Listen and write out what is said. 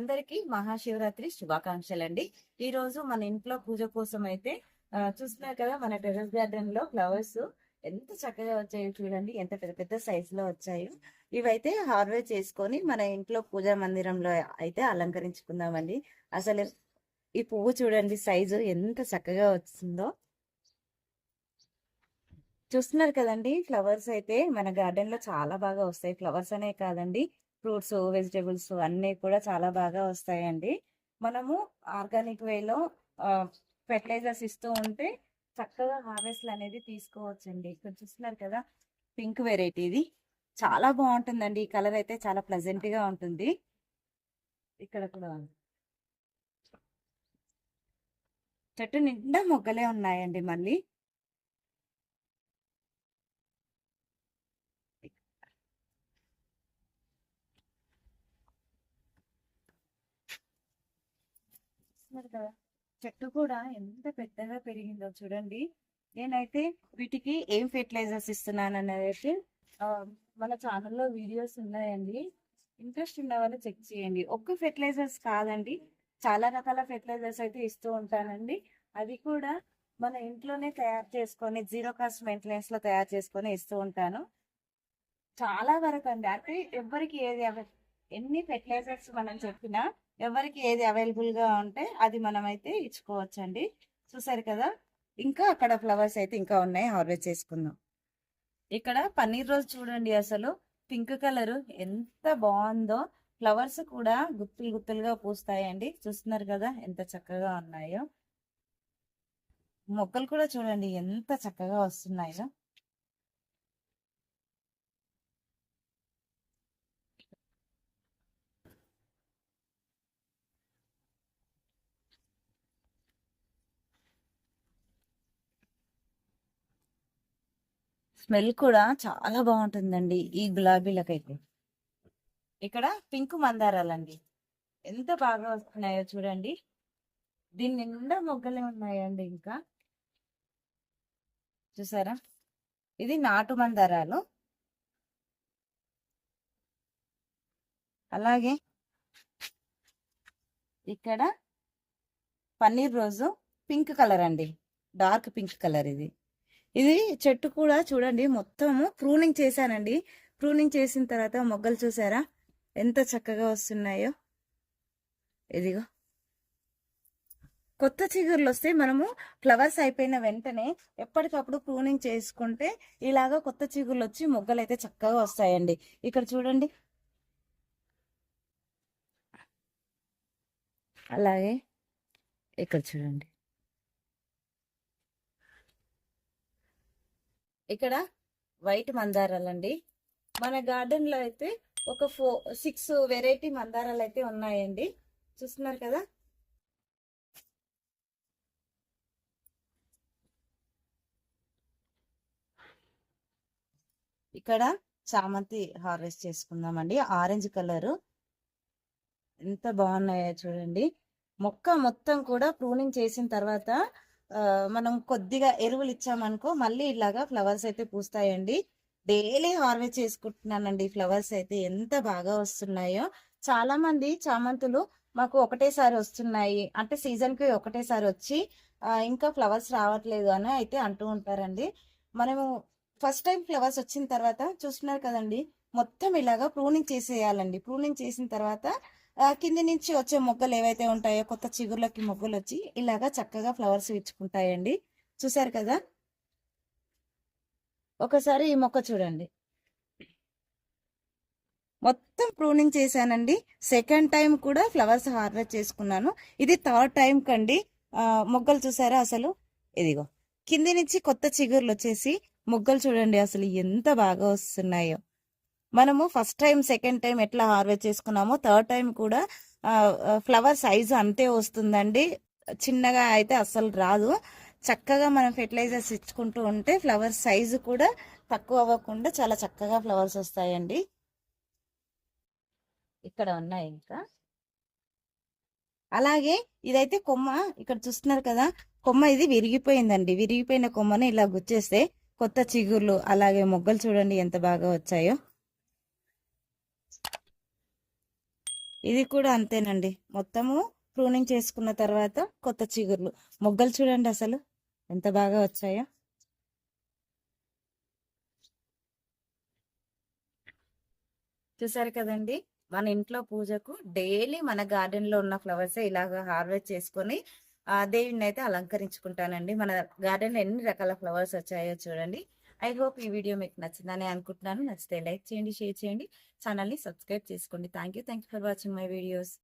అందరికీ మహాశివరాత్రి శుభాకాంక్షలు అండి. ఈ రోజు మన ఇంట్లో పూజ కోసం అయితే చూస్తున్నారు కదా, మన టెర్రస్ గార్డెన్ లో ఫ్లవర్స్ ఎంత చక్కగా వచ్చాయో చూడండి. ఎంత పెద్ద పెద్ద సైజ్ లో వచ్చాయో. ఇవైతే హార్వెస్ట్ చేసుకొని మన ఇంట్లో పూజా మందిరంలో అయితే అలంకరించుకుందామండి. అసలు ఈ పువ్వు చూడండి, సైజు ఎంత చక్కగా వచ్చిందో. చూస్తున్నారు కదండి, ఫ్లవర్స్ అయితే మన గార్డెన్ లో చాలా బాగా వస్తాయి. ఫ్లవర్స్ అనే కాదండి, ఫ్రూట్స్, వెజిటేబుల్స్ అన్నీ కూడా చాలా బాగా వస్తాయండి. మనము ఆర్గానిక్ వేలో ఫెర్టిలైజర్స్ ఇస్తూ ఉంటే చక్కగా హార్వెస్ట్లు అనేది తీసుకోవచ్చండి. ఇక్కడ చూస్తున్నారు కదా, పింక్ వెరైటీ ఇది చాలా బాగుంటుందండి. ఈ కలర్ అయితే చాలా ప్లెజెంట్ గా ఉంటుంది. ఇక్కడ కూడా చెట్టు నిండా మొగ్గలే ఉన్నాయండి. మళ్ళీ కదా, చెట్టు కూడా ఎంత పెద్దగా పెరిగిందో చూడండి. నేనైతే వీటికి ఏం ఫెర్టిలైజర్స్ ఇస్తున్నాను అనేది మన ఛానల్లో వీడియోస్ ఉన్నాయండి. ఇంట్రెస్ట్ ఉన్న వాళ్ళు చెక్ చేయండి. ఒక్క ఫెర్టిలైజర్స్ కాదండి, చాలా రకాల ఫెర్టిలైజర్స్ అయితే ఇస్తూ ఉంటానండి. అది కూడా మన ఇంట్లోనే తయారు చేసుకొని జీరో కాస్ట్ మెయింటెనెన్స్ లో తయారు చేసుకొని ఇస్తూ ఉంటాను. చాలా వరకు అండి. అంటే ఎవరికి ఏది ఎన్ని ఫెర్టిలైజర్స్ మనం చెప్పినా ఎవరికి ఏది అవైలబుల్ గా ఉంటే అది మనం అయితే ఇచ్చుకోవచ్చండి. చూసారు కదా, ఇంకా అక్కడ ఫ్లవర్స్ అయితే ఇంకా ఉన్నాయి, హార్వెస్ట్ చేసుకుందాం. ఇక్కడ పన్నీర్ రోజ్ చూడండి, అసలు పింక్ కలర్ ఎంత బాగుందో. ఫ్లవర్స్ కూడా గుత్తులు గుత్తులుగా పూస్తాయండి. చూస్తున్నారు కదా ఎంత చక్కగా ఉన్నాయో. మొక్కలు కూడా చూడండి ఎంత చక్కగా వస్తున్నాయో. స్మెల్ కూడా చాలా బాగుంటుందండి ఈ గులాబీలకైతే. ఇక్కడ పింక్ మందారాలండి ఎంత బాగా వస్తున్నాయో చూడండి. దీని నిండా మొగ్గలే ఉన్నాయండి. ఇంకా చూసారా, ఇది నాటు మందారాలు. అలాగే ఇక్కడ పన్నీర్ రోజు పింక్ కలర్ అండి, డార్క్ పింక్ కలర్. ఇది చెట్టు కూడా చూడండి, మొత్తము ప్రూనింగ్ చేశానండి. ప్రూనింగ్ చేసిన తర్వాత మొగ్గలు చూసారా ఎంత చక్కగా వస్తున్నాయో. ఇదిగో కొత్త చిగుర్లు వస్తే మనము ఫ్లవర్స్ అయిపోయిన వెంటనే ఎప్పటికప్పుడు ప్రూనింగ్ చేసుకుంటే ఇలాగా కొత్త చిగుర్లు వచ్చి మొగ్గలు అయితే చక్కగా వస్తాయండి. ఇక్కడ చూడండి, అలాగే ఇక్కడ చూడండి, ఇక్కడ వైట్ మందారాలండి. మన గార్డెన్ లో అయితే ఒక 6 వెరైటీ మందారాలు అయితే ఉన్నాయండి. చూస్తున్నారు కదా. ఇక్కడ చామంతి హార్వెస్ట్ చేసుకుందామండి. ఆరెంజ్ కలరు ఎంత బాగున్నాయో చూడండి. మొక్క మొత్తం కూడా ప్రూనింగ్ చేసిన తర్వాత మనం కొద్దిగా ఎరువులు ఇచ్చామనుకో మళ్ళీ ఇలాగా ఫ్లవర్స్ అయితే పూస్తాయండి. డైలీ హార్వెస్ట్ చేసుకుంటున్నానండి. ఫ్లవర్స్ అయితే ఎంత బాగా వస్తున్నాయో. చాలా మంది చామంతులు మాకు ఒకటేసారి వస్తున్నాయి అంటే సీజన్ కి ఒకటేసారి వచ్చి ఇంకా ఫ్లవర్స్ రావట్లేదు అని అయితే అంటూ ఉంటారండి. మనము ఫస్ట్ టైం ఫ్లవర్స్ వచ్చిన తర్వాత చూస్తున్నారు కదండి, మొత్తం ఇలాగా ప్రూనింగ్ చేసేయాలండి. ప్రూనింగ్ చేసిన తర్వాత కింది నుంచి వచ్చే మొగ్గలు ఏవైతే ఉంటాయో కొత్త చిగుర్లకి మొగ్గలు వచ్చి ఇలాగా చక్కగా ఫ్లవర్స్ ఇచ్చుకుంటాయండి. చూసారు కదా, ఒకసారి ఈ మొక్క చూడండి, మొత్తం ప్రూనింగ్ చేశానండి. సెకండ్ టైం కూడా ఫ్లవర్స్ హార్వెస్ట్ చేసుకున్నాను. ఇది థర్డ్ టైం కండి. మొగ్గలు చూసారా అసలు, ఇదిగో కింది నుంచి కొత్త చిగుర్లు వచ్చేసి మొగ్గలు చూడండి అసలు ఎంత బాగా వస్తున్నాయో. మనము ఫస్ట్ టైం సెకండ్ టైం ఎట్లా హార్వెస్ట్ చేసుకున్నామో థర్డ్ టైం కూడా ఫ్లవర్ సైజు అంతే వస్తుందండి. చిన్నగా అయితే అస్సలు రాదు. చక్కగా మనం ఫెర్టిలైజర్స్ ఇచ్చుకుంటూ ఉంటే ఫ్లవర్ సైజు కూడా తక్కువ అవ్వకుండా చాలా చక్కగా ఫ్లవర్స్ వస్తాయండి. ఇక్కడ ఉన్నాయి ఇంకా. అలాగే ఇదైతే కొమ్మ, ఇక్కడ చూస్తున్నారు కదా, కొమ్మ ఇది విరిగిపోయిందండి. విరిగిపోయిన కొమ్మని ఇలా గుచ్చేస్తే కొత్త చిగుర్లు అలాగే మొగ్గలు చూడండి ఎంత బాగా వచ్చాయో. ఇది కూడా అంతేనండి. మొత్తము ప్రూనింగ్ చేసుకున్న తర్వాత కొత్త చిగుర్లు. మొగ్గలు చూడండి అసలు ఎంత బాగా వచ్చాయో. చూసారు కదండి, మన ఇంట్లో పూజకు డైలీ మన గార్డెన్ లో ఉన్న ఫ్లవర్స్ ఇలాగ హార్వెస్ట్ చేసుకొని దేవుడిని అయితే అలంకరించుకుంటానండి. మన గార్డెన్ లో ఎన్ని రకాల ఫ్లవర్స్ వచ్చాయో చూడండి. ఐ హోప్ ఈ వీడియో మీకు నచ్చిందని అనుకుంటున్నాను. నచ్చితే లైక్ చేయండి, షేర్ చేయండి, ఛానల్ని సబ్స్క్రైబ్ చేసుకోండి. Thank you for watching my videos.